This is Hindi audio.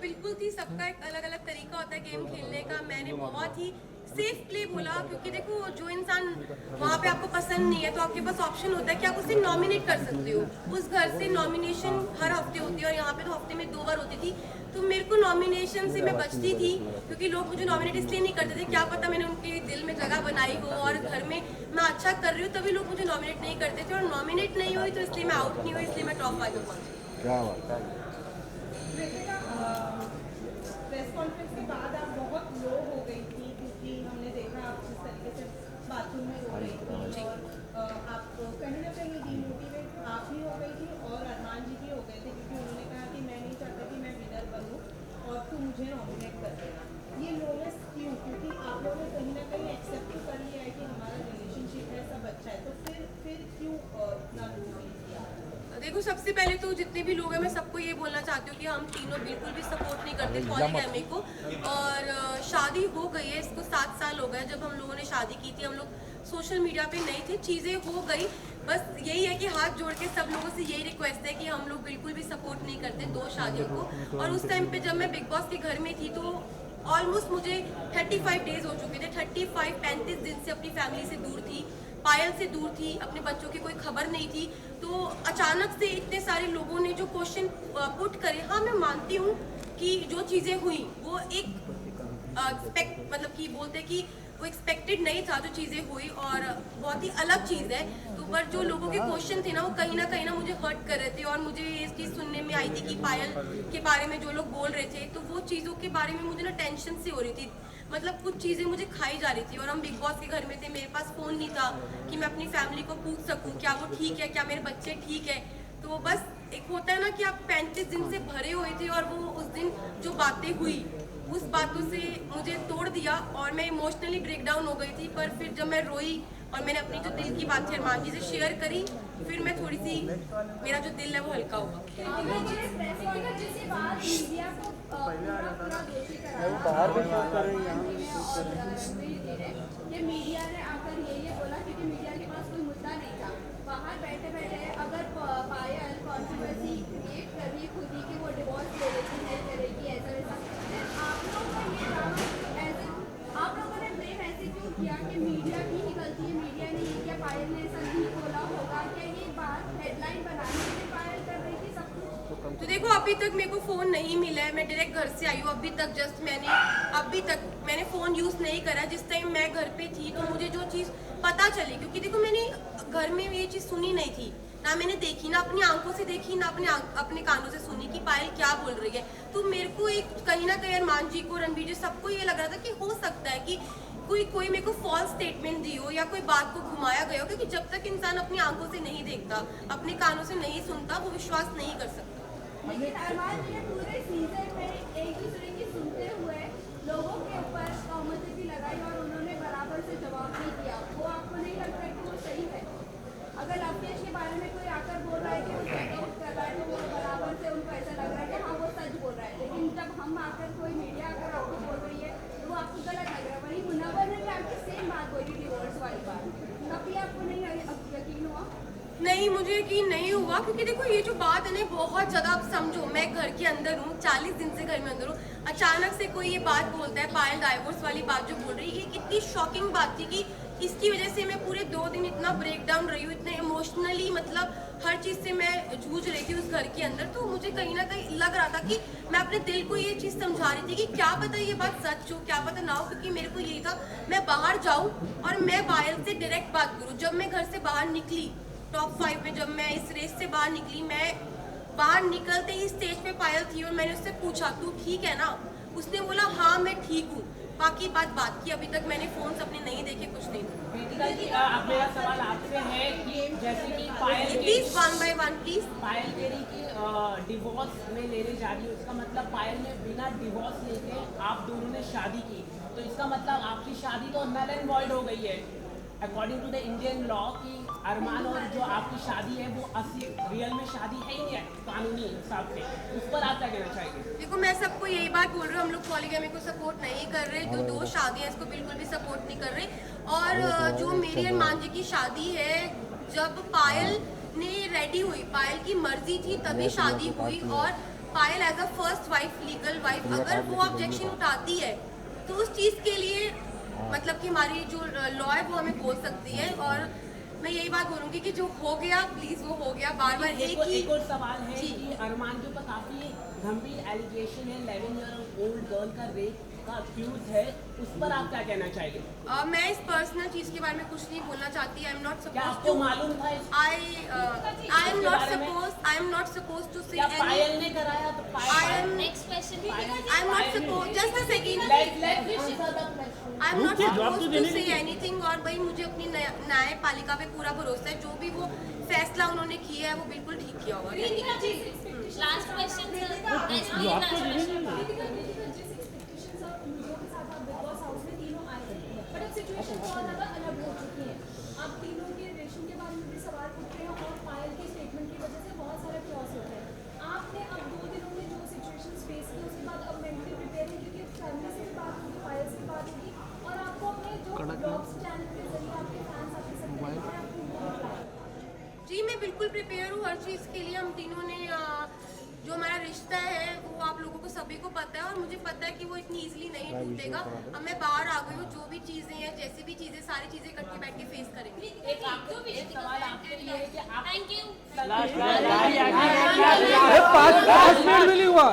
बिल्कुल थी, सबका एक अलग अलग तरीका होता है गेम खेलने का। मैंने बहुत ही सेफ प्ले बोला, क्योंकि देखो जो इंसान वहाँ पे आपको पसंद नहीं है तो आपके पास ऑप्शन होता है कि आप उसे नॉमिनेट कर सकते हो। उस घर से नॉमिनेशन हर हफ्ते होती है और यहाँ पे तो हफ्ते में 2 बार होती थी। तो मेरे को नॉमिनेशन से मैं बचती थी, क्योंकि लोग मुझे नॉमिनेट इसलिए नहीं करते थे, क्या पता मैंने उनके दिल में जगह बनाई हो और घर में मैं अच्छा कर रही हूँ तभी लोग मुझे नॉमिनेट नहीं करते थे। और नॉमिनेट नहीं हुई तो इसलिए मैं आउट नहीं हुई, इसलिए मैं टॉप 5 में पहुंची। क्या बात है। प्रेस कॉन्फ्रेंस के बाद आप बहुत लो हो गई थी, क्योंकि हमने देखा आप जिस तरीके से बाथरूम में रो रही थी और आप कहीं ना कहीं डिमोटिवेट आप भी हो गई थी और अरमान जी भी हो गए थे, क्योंकि उन्होंने कहा कि मैं नहीं चाहता कि मैं विनर बनूं और तू मुझे नॉमिनेट कर देना। ये लोनेस क्यों? क्योंकि आप लोगों ने कहीं ना कहीं एक्सेप्ट तो कर लिया है कि हमारा रिलेशनशिप है, सब अच्छा है, तो फिर क्यों इतना लो हुई थी आप? देखो, सबसे पहले तो जितने भी लोग हैं मैं सबको ये बोलना चाहती हूँ कि हम तीनों बिल्कुल भी सपोर्ट नहीं करते पॉलीगैमी को। और शादी हो गई है, इसको 7 साल हो गए जब हम लोगों ने शादी की थी। हम लोग सोशल मीडिया पे नहीं थे, चीज़ें हो गई। बस यही है कि हाथ जोड़ के सब लोगों से यही रिक्वेस्ट है कि हम लोग बिल्कुल भी सपोर्ट नहीं करते 2 शादियों को। और उस टाइम पे जब मैं बिग बॉस के घर में थी तो ऑलमोस्ट मुझे 35 डेज हो चुके थे। 35 दिन से अपनी फैमिली से दूर थी, पायल से दूर थी, अपने बच्चों की कोई खबर नहीं थी। तो अचानक से इतने सारे लोगों ने जो क्वेश्चन पुट करे, हाँ मैं मानती हूँ कि जो चीज़ें हुई वो एक मतलब कि बोलते कि वो एक्सपेक्टेड नहीं था जो चीज़ें हुई, और बहुत ही अलग चीज़ है। तो पर जो लोगों के क्वेश्चन थे ना वो कहीं ना मुझे हर्ट कर रहे थे। और मुझे ये चीज़ सुनने में आई थी कि पायल के बारे में जो लोग बोल रहे थे, तो वो चीज़ों के बारे में मुझे ना टेंशन सी हो रही थी। मतलब कुछ चीज़ें मुझे खाई जा रही थी। और हम बिग बॉस के घर में थे, मेरे पास फ़ोन नहीं था कि मैं अपनी फैमिली को पूछ सकूं क्या वो ठीक है, क्या मेरे बच्चे ठीक है। तो बस एक होता है ना कि आप 35 दिन से भरे हुए थे और वो उस दिन जो बातें हुई उस बातों से मुझे तोड़ दिया और मैं इमोशनली ब्रेक डाउन हो गई थी। पर फिर जब मैं रोई और मैंने अपनी जो दिल की बात थी अरमान जी से शेयर करी, फिर मैं थोड़ी सी, मेरा जो दिल है वो हल्का हुआ। मीडिया ने आकर ये बोला, क्योंकि मीडिया के पास कोई मुद्दा नहीं था। बाहर बैठे बैठे अगर पायल कॉन्ट्रोवर्सी क्रिएट कर रही खुद ही कि वो डिवोर्स ले लेती है, करेगी ऐसा वैसा, आप लोगों का ये ड्रामा ऐसे आप लोगों ने ब्लेम ऐसे क्यों किया कि मीडिया की ही गलती है, मीडिया ने ये किया, पायल ने ऐसा नहीं बोला होगा? क्या ये बात हेडलाइन बनाने के लिए पायल कर रही थी सब कुछ? तो देखो, अभी तक मेरे को फ़ोन नहीं मिला है, मैं डायरेक्ट घर से आई हूँ। अभी तक मैंने फ़ोन यूज़ नहीं करा। जिस टाइम मैं घर पे थी तो मुझे जो चीज़ पता चली, क्योंकि देखो मैंने घर में ये चीज़ सुनी नहीं थी, ना मैंने देखी, ना अपनी आंखों से देखी, ना अपने कानों से सुनी कि पायल क्या बोल रही है। तो मेरे को एक कहीं ना कहीं अरमान जी को, रणबीर जी, सबको ये लग रहा था कि हो सकता है कि कोई मेरे को फॉल्स स्टेटमेंट दी हो या कोई बात को घुमाया गया हो। क्योंकि जब तक इंसान अपनी आंखों से नहीं देखता, अपने कानों से नहीं सुनता, वो विश्वास नहीं कर सकता। लेकिन अरमान जी ने पूरे सीजन में एक दूसरे की सुनते हुए लोगों के ऊपर तहमतें भी लगाई और उन्होंने बराबर से जवाब नहीं दिया। वो आपको नहीं लगता है कि वो सही है? अगर लवकेश के बारे में कोई आकर बोल रहा है कि वो चेकआउट कर रहा है तो वो बराबर से उनको ऐसा लग रहा है कि हाँ वो सच बोल रहा है। लेकिन जब हम आकर कोई मीडिया आकर आपको बोल रही है तो वो आपको गलत लग रहा है। वहीं मुनव्वर ने भी आपकी सेम बात बोली डिवोर्स वाली बात, तब भी आपको नहीं यकीन हुआ? नहीं, मुझे यकीन नहीं हुआ, क्योंकि देखो ये जो बात है ना बहुत ज़्यादा, अब समझो मैं घर के अंदर हूँ, 40 दिन से घर में अंदर हूँ, अचानक से कोई ये बात बोलता है, पायल डाइवोर्स वाली बात जो बोल रही है, ये कितनी शॉकिंग बात थी कि इसकी वजह से मैं पूरे 2 दिन इतना ब्रेक डाउन रही हूँ, इतने इमोशनली, मतलब हर चीज़ से मैं जूझ रही थी उस घर के अंदर। तो मुझे कहीं ना कहीं लग रहा था कि मैं अपने दिल को ये चीज़ समझा रही थी कि क्या पता ये बात सच हो, क्या पता ना हो। क्योंकि मेरे को यही था मैं बाहर जाऊँ और मैं पायल से डायरेक्ट बात करूँ। जब मैं घर से बाहर निकली टॉप 5 में, जब मैं इस रेस से बाहर निकली, मैं बाहर निकलते ही स्टेज पे पायल थी और मैंने उससे पूछा तू ठीक है ना? उसने बोला हाँ मैं ठीक हूँ। बाकी बात की। अभी तक मैंने फोन अपने नहीं देखे, कुछ नहीं। अब मेरा सवाल आपसे है कि जैसे कि पायल प्लीज 1 by 1 प्लीज। पायल कह रही कि डिवोर्स में लेने जा रही है, इसका मतलब पायल ने बिना डिवोर्स लेके आप दोनों ने शादी की, तो इसका मतलब आपकी शादी तो नल एंड वॉइड हो गई है according to the Indian law कि अरमान और जो आपकी शादी है वो असली रियल में शादी है ही नहीं है कानूनी हिसाब से। उस पर आप क्या कहना चाहेंगे? देखो, मैं सबको यही बात बोल रही हूँ, हम लोग पॉलीगैमी को सपोर्ट नहीं कर रहे, जो 2 शादियाँ इसको बिल्कुल भी सपोर्ट नहीं कर रहे। और जो मेरी अरमान जी की शादी है, जब पायल ने रेडी हुई, पायल की मर्जी थी तभी शादी हुई। और Payal as a first wife, legal wife, अगर वो ऑब्जेक्शन उठाती है तो उस चीज़ के लिए मतलब कि हमारी जो लॉ है वो हमें बोल सकती है। और मैं यही बात बोलूँगी कि जो हो गया प्लीज़ वो हो गया, बार बार एक और सवाल है जी। कि अरमान के ऊपर काफी गंभीर एलिगेशन है, 11 ईयर ओल्ड गर्ल का रेप का अक्यूज है, उस पर आप क्या कहना चाहेंगे? मैं इस पर्सनल चीज़ के बारे में कुछ नहीं बोलना चाहती। आई एम नॉट क्या सपोज आपको टू मालूम था I am not suppose to say क्या पायल ने कराया? तो next question I am not supposed, just a second. I am not supposed to say anything। और भाई मुझे अपनी न्यायपालिका पे पूरा भरोसा है, जो भी वो फैसला उन्होंने किया है वो बिल्कुल ठीक किया होगा। लास्ट क्वेश्चन सर, सिचुएशन बहुत ज़्यादा अलग हो चुकी है। अब तीनों के रिलेशन के बारे में भी सवाल उठ रहे हैं और पायल के स्टेटमेंट की वजह से बहुत सारे क्रॉस होते हैं। आपने अब 2 दिनों में जो सिचुएशन फेस की उसके बाद अब मेंटली प्रिपेयर है, क्योंकि फैमिली से भी बात होगी, पायल से भी बात होगी और आपको अपने जो ब्लॉग्स चैनल के जरिए आपके फैंस आपके सब हैं आपको जी मैं बिल्कुल प्रिपेयर हूँ हर चीज़ के लिए। हम तीनों ने जो हमारा रिश्ता है वो आप लोगों को सभी को पता है और मुझे पता है कि वो इतनी इजीली नहीं टूटेगा। अब मैं बाहर आ गई हूँ, जो भी चीज़ें हैं, जैसी भी चीज़ें, सारी चीज़ें इकट्ठी बैठ के फेस करेंगे। एक सवाल आपके लिए है कि आप थैंक यू। 5 मिनट भी नहीं हुआ।